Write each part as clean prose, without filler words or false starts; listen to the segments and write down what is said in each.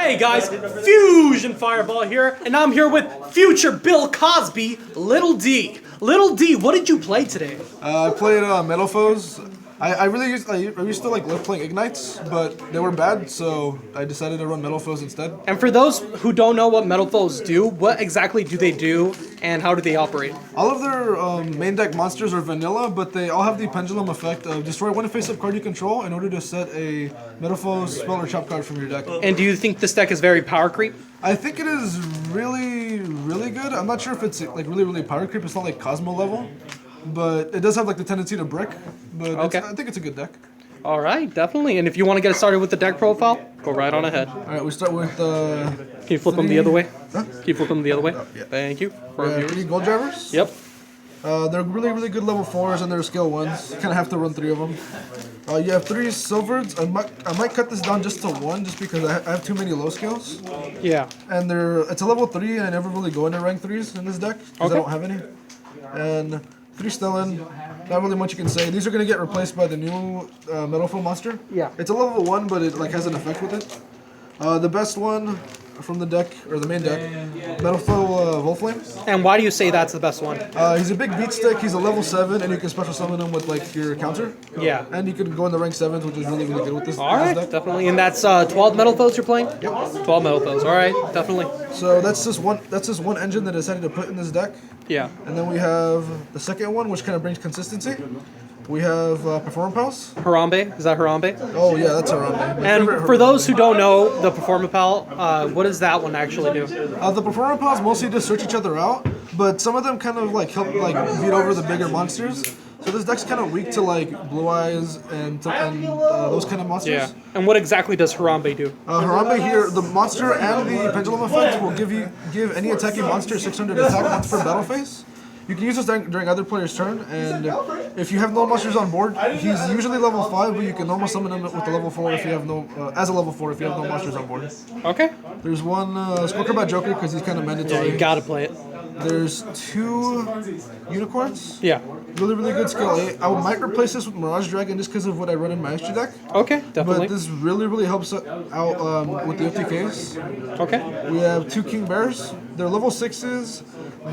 Hey guys, Fusion Fireball here, and I'm here with future Bill Cosby, Little D. Little D, what did you play today? I played Metalfoes. I used to like love playing Ignites, but they were bad, so I decided to run Metalfoes instead. And for those who don't know what Metalfoes do, what exactly do they do, and how do they operate? All of their main deck monsters are vanilla, but they all have the pendulum effect of destroy one face-up card you control in order to set a Metalfoes spell or trap card from your deck. And do you think this deck is very power creep? I think it is really, really good. I'm not sure if it's like really power creep. It's not like Cosmo level, but it does have like the tendency to brick. But okay. I think it's a good deck. All right, definitely. And if you want to get started with the deck profile, go right on ahead. All right, we start with. Can you flip them the other way? Huh? Can you flip them the other way? Yeah. Thank you. For our viewers. 3 gold drivers. Yep. They're really good level 4s and they're scale 1s. You kind of have to run 3 of them. You have 3 silvers. I might cut this down just to 1 just because I have too many low scales. Yeah. And it's a level 3 and I never really go into rank 3s in this deck because I don't have any. And 3 Stellan, not really much you can say. These are going to get replaced by the new Metalfoe monster. Yeah. It's a level 1 but it like has an effect with it. The best one from the deck, or the main deck, Metalfoe Volflame. And why do you say that's the best one? He's a big beat stick, he's a level 7, and you can special summon him with like your counter. Yeah. And you can go in the rank 7s, which is really good with this, All right, this deck. definitely. And that's 12 Metalfoes you're playing? Yep. 12 Metalfoes, all right, definitely. So that's just one engine that I decided to put in this deck. Yeah. And then we have the second one, which kind of brings consistency. We have Performance Pals. Harambe, is that Harambe? Oh yeah, that's Harambe. And for those who don't know the Performance Pal, what does that one actually do? The Performance Pals mostly just search each other out, but some of them kind of like help like beat over the bigger monsters. So this deck's kind of weak to like Blue Eyes and those kind of monsters. Yeah. And what exactly does Harambe do? Harambe here, the monster and the pendulum effect will give any attacking monster 600 attack once per battle phase. You can use this during other player's turn, and if you have no monsters on board, he's usually level 5, but you can normal summon him with the level 4 if you have no, as a level 4 if you have no monsters on board. Okay. There's one Squawkerbat Joker because he's kind of mandatory. Yeah, you gotta play it. There's 2 Unicorns. Yeah. Really good skill 8. I might replace this with Mirage Dragon just because of what I run in my extra deck. Okay, definitely. But this really helps out with the OTKs. Okay. We have 2 King Bears. They're level 6s.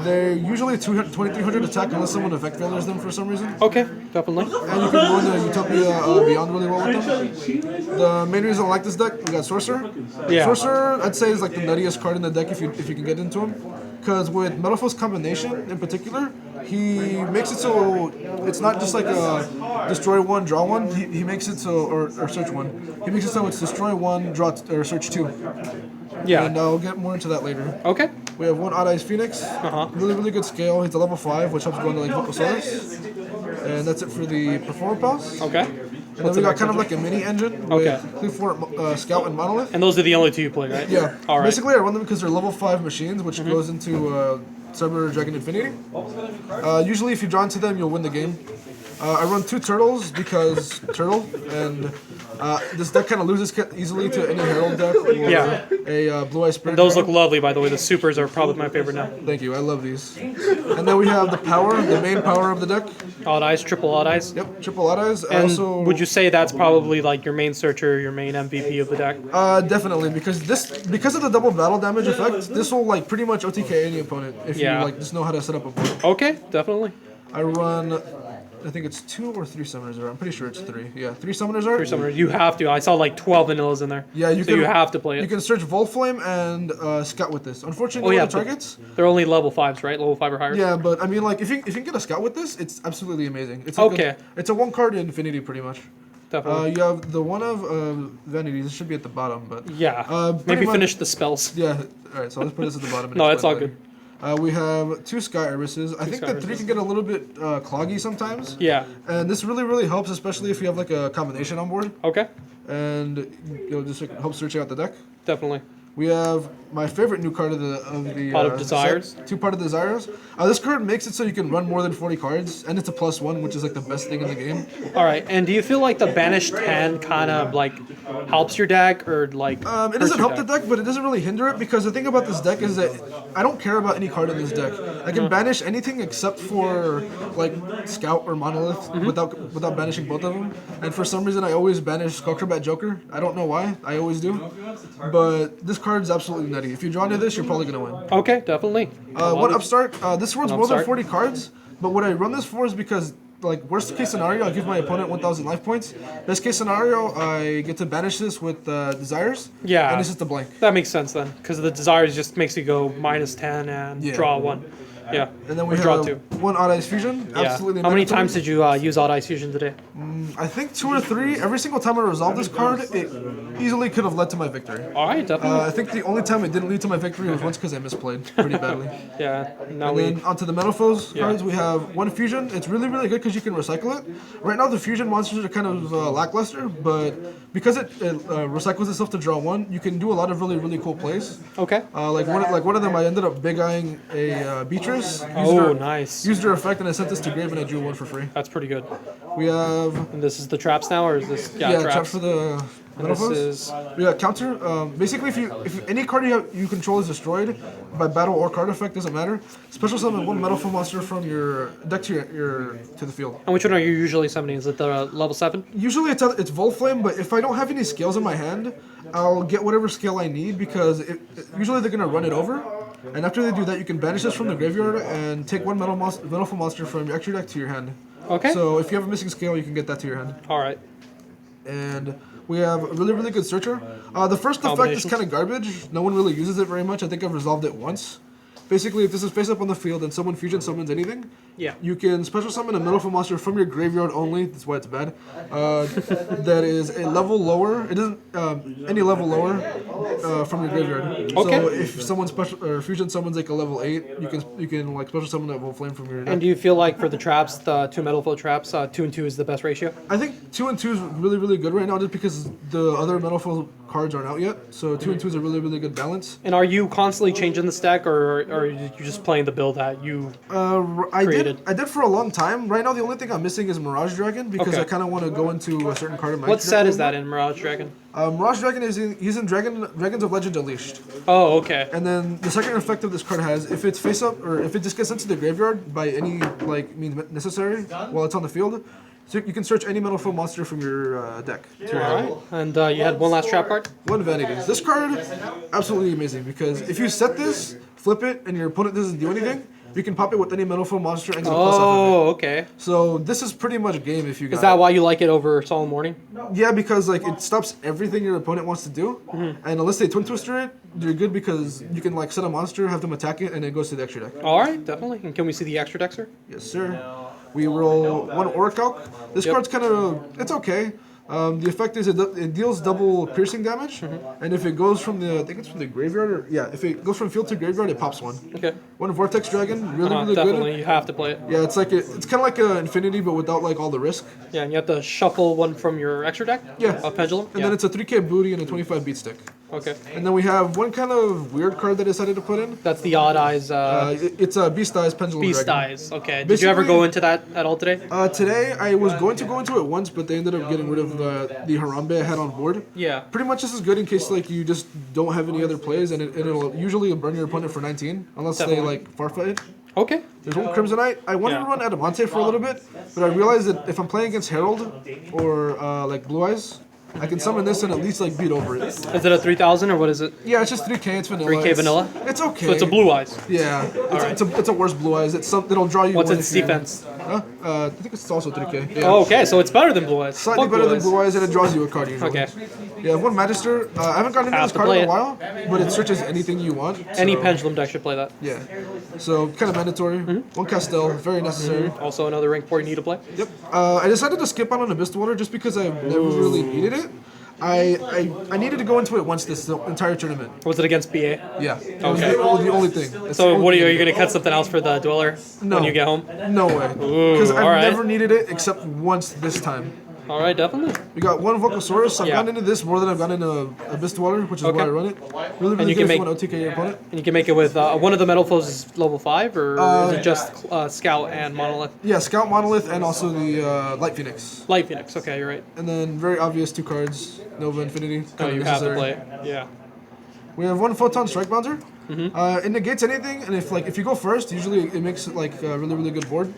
They're usually 2300 attack unless someone effect failures them for some reason. Okay, definitely. And you can go into Utopia Beyond really well with them. The main reason I like this deck, we got Sorcerer. Yeah. Sorcerer, I'd say, is like the nuttiest card in the deck if you can get into him. Because with Metalfoe's combination in particular, he makes it so it's not just like a destroy 1, draw 1. He makes it so, or search 1. He makes it so it's destroy 1, draw or search 2. Yeah. And I'll get more into that later. Okay. We have 1 Odd Eyes Phoenix. Really good scale. He's a level 5, which helps go into like Vocosaurus. And that's it for the Performance Pals. Okay. And then we got kind of like a mini engine with Clearfort, Scout, and Monolith. And those are the only 2 you play, right? Yeah. All right. Basically, I run them because they're level 5 machines, which goes into Cyber Dragon Infinity. Usually, if you draw into them, you'll win the game. I run 2 Turtles because Turtle, and this deck kind of loses easily to any Herald deck or a Blue Eye Spirit. Those look lovely, by the way. The supers are probably my favorite now. Thank you, I love these. And then we have the main power of the deck. Odd Eyes, triple Odd Eyes. Yep, triple Odd Eyes. And also, would you say that's probably like your main searcher, your main MVP of the deck? Definitely, because of the double battle damage effect, this will like pretty much OTK any opponent if you like just know how to set up a board. Okay, definitely. I run, I think it's 2 or 3 Summoners Art. I'm pretty sure it's 3. Yeah, 3 Summoners Art. 3 Summoners. You have to. I saw like 12 vanillas in there. Yeah, you have to play it. You can search Volflame and Scout with this. Unfortunately, the targets. They're only level 5s, right? Level 5 or higher. Yeah, but I mean, like if you can get a Scout with this, it's absolutely amazing. It's like it's a 1 card Infinity pretty much. Definitely. You have the one of Vanity. This should be at the bottom, but yeah. Maybe finish the spells. Yeah. All right. So let's put this at the bottom. No, it's all good. We have 2 Sky Irises. I think that 3 can get a little bit cloggy sometimes. Yeah. And this really helps, especially if you have like a combination on board. Okay. And it'll just help searching out the deck. Definitely. We have my favorite new card of the Pot of Desires. Set, 2 Pot of Desires. This card makes it so you can run more than 40 cards, and it's a +1, which is like the best thing in the game. All right, and do you feel like the banished hand kind of like helps your deck, or like? It doesn't help the deck, but it doesn't really hinder it because the thing about this deck is that I don't care about any card in this deck. I can banish anything except for like Scout or Monolith without banishing both of them. And for some reason, I always banish Squawkerbat Joker. I don't know why. I always do. But this card is absolutely nutty. If you draw into this, you're probably going to win. Okay, definitely. One upstart. This world's more than upstart. 40 cards, but what I run this for is because, like, worst case scenario, I'll give my opponent 1,000 life points. Best case scenario, I get to banish this with Desires. Yeah. And it's just a blank. That makes sense then, because the Desires just makes you go -10 and draw 1. Yeah. And then we draw have 2. one Odd Eyes Fusion. Yeah. Absolutely How many mandatory. times did you use Odd Eyes Fusion today? I think 2 or 3. Every single time I resolved this card, it easily could have led to my victory. All right, definitely. I think the only time it didn't lead to my victory was once because I misplayed pretty badly. Yeah. Now And we. then onto the Metalfoe cards, we have one Fusion. It's really, really good because you can recycle it. Right now, the Fusion monsters are kind of lackluster, but because it recycles itself to draw 1, you can do a lot of really, really cool plays. Okay. Like one of them, I ended up big eyeing a Beatrice. Oh, nice. Used her effect, and I sent this to Grave, and I drew 1 for free. That's pretty good. We have And this is the traps now, or is this traps for the And this Metalfoes. is We got counter. Basically, if any card you control is destroyed by battle or card effect, doesn't matter. Special summon one Metalfoe monster from your deck to the field. and which one are you usually summoning? Is it the level 7? Usually it's Volflame, but if I don't have any scales in my hand, I'll get whatever scale I need because usually they're gonna run it over. And after they do that, you can banish this from the graveyard and take one Metalfoe monster from your extra deck to your hand. Okay. So if you have a missing scale, you can get that to your hand. All right. And we have a really, really good searcher. The first effect is Combinations. kind of garbage. No one really uses it very much. I think I've resolved it once. Basically, if this is face up on the field and someone fusion summons anything, Yeah. you can special summon a Metalfoe monster from your graveyard only. That's why it's bad. That is a level lower. It isn't any level lower from your graveyard. Okay. So if someone special or fusion summons like a level 8, you can like special summon that Volflame from your deck. And do you feel like for the traps, the 2 Metalfoe traps, 2 and 2 is the best ratio? I think 2 and 2 is really, really good right now just because the other Metalfoe cards aren't out yet. So 2 and 2 is a really, really good balance. And are you constantly changing the stack, or are you just playing the build that you I created? did for a long time. Right now, the only thing I'm missing is Mirage Dragon because Okay. I kind of want to go into a certain card in my What deck set a is little that in Mirage Dragon? bit. Mirage Dragon he's in Dragons of Legend Unleashed. Oh, okay. And then the second effect of this card has if it's face up or if it just gets sent to the graveyard by any means necessary while it's on the field, so you can search any Metalfoe monster from your deck to your All hand. right. And you had one last trap card? One Vanities. This card, absolutely amazing because if you set this, flip it, and your opponent doesn't do anything, you can pop it with any Metalfoe monster and get a plus off of Oh, okay. it. So this is pretty much game if you got Is that it. why you like it over Solemn Warning? Yeah, because like it stops everything your opponent wants to do, and unless they Twin Twister it, you're good because you can like set a monster, have them attack it, and it goes to the extra deck. All right, definitely. And can we see the extra deck, sir? Yes, sir. We roll one Orichalc. This Yep. card's kind of it's okay. The effect is it deals double piercing damage, and if it goes from I think it's from the graveyard, or if it goes from field to graveyard, it pops one. Okay. One Vortex Dragon, really, really Definitely, good. you have to play it. Yeah, it's like it's kind of like an Infinity, but without like all the risk. Yeah, and you have to shuffle one from your extra deck? Yeah. A Pendulum? And then it's a 3K booty and a 25 beat stick. Okay. And then we have one kind of weird card that I decided to put in. That's the Odd Eyes It's a Beast Eyes Pendulum Beast Dragon. Eyes. Okay. Did you ever Basically- go into that at all today? Today I was going to go into it once, but they ended up getting rid of the Harambe I had on board. Yeah. Pretty much this is good in case like you just don't have any other plays, and it'll usually burn your opponent for 19 unless they Definitely. like farfight it. Okay. There's one Crimsonite. I wanted to run Adamante for a little bit, but I realized that if I'm playing against Herald or like Blue Eyes, I can summon this and at least like beat over it. Is it a 3000 or what is it? Yeah, it's just 3K. It's vanilla. 3K vanilla? It's okay. So it's a Blue Eyes. Yeah, it's a worse Blue Eyes. It's something that'll draw you. What's one its if you- defense? Huh? I think it's also 3K. Yeah. Oh, okay, so it's better than Blue Eyes. Slightly Fuck better than Eyes. Blue Eyes, and it draws you a card usually. Okay. Yeah, one Magister. I haven't gotten into Have this to card play in a it. while, but it searches anything you want. Any so- Pendulum deck should play that. Yeah. So kind of mandatory. One Castel, very necessary. Also another rank 4 you need to play. Yep. I decided to skip out on Abyss Water just because I've never really needed it. I needed to go into it once this entire tournament. Was it against BA? Yeah. It was Okay. the only thing. It's So the what are only you going to cut something else for the Dweller No. when you get home? No way. Because I've alright. never needed it except once this time. All right, definitely. We got one Vocosaurus. I've Yeah. gotten into this more than I've gotten into Abyss Dweller, which is Okay. why I run it. Really, really you good can if you want to OTK your opponent. And you can make it with one of the Metalfoes is level 5, or is it just Scout and Monolith? Yeah, Scout Monolith and also the Light Phoenix. Light Phoenix, okay, you're right. And then very obvious 2 cards, Nova Infinity. Oh, kinda you have to necessary. play it. Yeah. We have one Photon Strike Bouncer. It negates anything, and if you go first, usually it makes it like a really good board.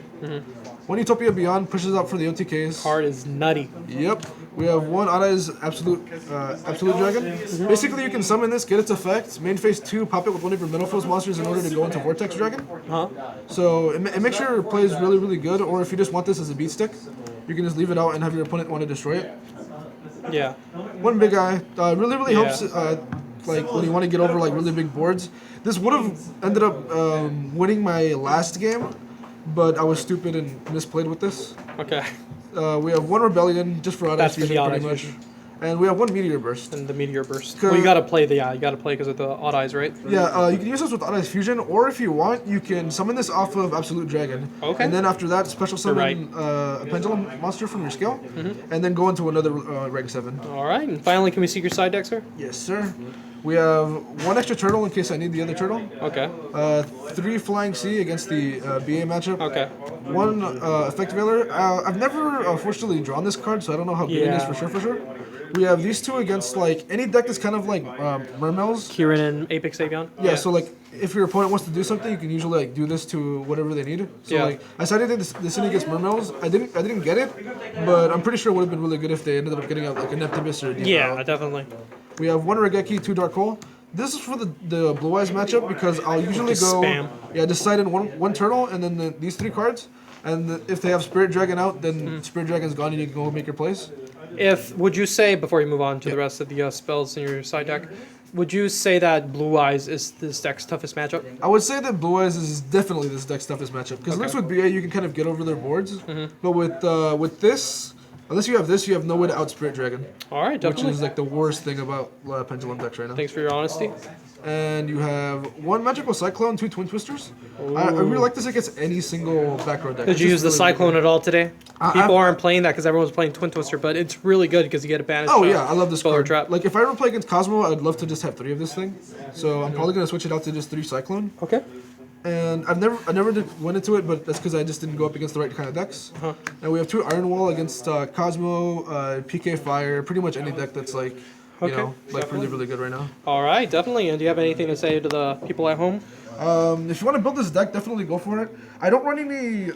One Utopia Beyond pushes up for the OTKs. Card is nutty. Yep. We have one Odd-Eyes Absolute Dragon. Basically, you can summon this, get its effect, main phase 2, pop it with one of your Metalfoe's monsters in order to go into Vortex Dragon. So it makes your plays really good, or if you just want this as a beat stick, you can just leave it out and have your opponent want to destroy it. Yeah. One big guy really helps like when you want to get over like really big boards. This would have ended up winning my last game, but I was stupid and misplayed with this. Okay. We have one Rebellion just for Odd-Eyes That's for Fusion the pretty Odd-Eyes much. Fusion. And we have one Meteor Burst. And the Meteor Burst. Well, you gotta play because of the Odd Eyes, right? Yeah, you can use this with Odd-Eyes Fusion, or if you want, you can summon this off of Absolute Dragon. Okay. And then after that, special summon a Pendulum monster from your skill, and then go into another Reg 7. All right. And finally, can we see your side deck, sir? Yes, sir. We have one extra turtle in case I need the other turtle. Okay. 3 Flying Sea against the BA matchup. Okay. One Effect Veiler. I've never fortunately drawn this card, so I don't know how good it is for sure. We have these two against like any deck that's kind of like Mermails. Kieran and Apex Avion. Yeah, so like if your opponent wants to do something, you can usually like do this to whatever they need. So like I decided to this in against Mermails. I didn't get it, but I'm pretty sure it would have been really good if they ended up getting out like a Neptibus or a Deep Yeah, Row. definitely. We have one Regeki, 2 Dark Hole. This is for the Blue Eyes matchup because I'll usually Just go spam. decide in one turtle and then these 3 cards. And if they have Spirit Dragon out, then Spirit Dragon's gone and you can go make your plays. Would you say, before you move on to the rest of the spells in your side deck, would you say that Blue Eyes is this deck's toughest matchup? I would say that Blue Eyes is definitely this deck's toughest matchup because looks with BA you can kind of get over their boards, but with this, unless you have this, you have no way to out Spirit Dragon. All right, definitely. Which is like the worst thing about Pendulum decks right now. Thanks for your honesty. And you have one Magical Cyclone, 2 Twin Twisters. I really like this against any single back row deck. Did you use the Cyclone at all today? People I've- aren't playing that because everyone's playing Twin Twister, but it's really good because you get a banish. Oh yeah, I love this spell or card. trap. Like if I ever play against Cosmo, I'd love to just have 3 of this thing. So I'm probably gonna switch it out to just 3 Cyclone. Okay. And I never went into it, but that's because I just didn't go up against the right kind of decks. And we have 2 Iron Wall against Cosmo, PK Fire, pretty much any deck that's like, you know, like really good right now. All right, definitely. And do you have anything to say to the people at home? If you want to build this deck, definitely go for it. I don't run any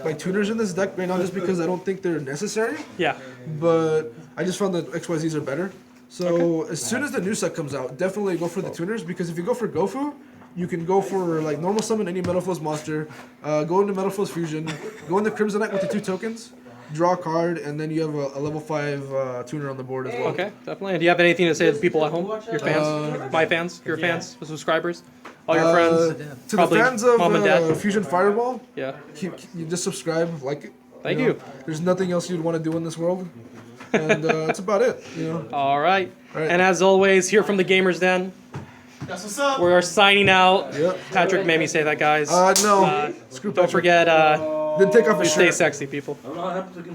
like tuners in this deck right now just because I don't think they're necessary. Yeah. But I just found that XYZs are better. So as soon as the new set comes out, definitely go for the tuners because if you go for Gofu, you can go for like normal summon any Metalfoe's monster, go into Metalfoe's Fusion, go into Crimsonite with the 2 tokens, draw a card, and then you have a level 5 tuner on the board as well. Okay, definitely. And do you have anything to say to the people at home? Your fans? My fans? Your fans? The subscribers? All your friends? To Probably the fans of mom and dad? Fusion Fireball, Yeah. you just subscribe, like it. Thank know, you. There's nothing else you'd want to do in this world. And that's about it, you know. All right. right. And as always, here from the Gamers Den, That's what's up. we are signing out. Yep. Patrick made me say that, guys. No. Screw Don't Patrick. forget, Didn't take off his stay shirt. sexy, people. I don't know what happened to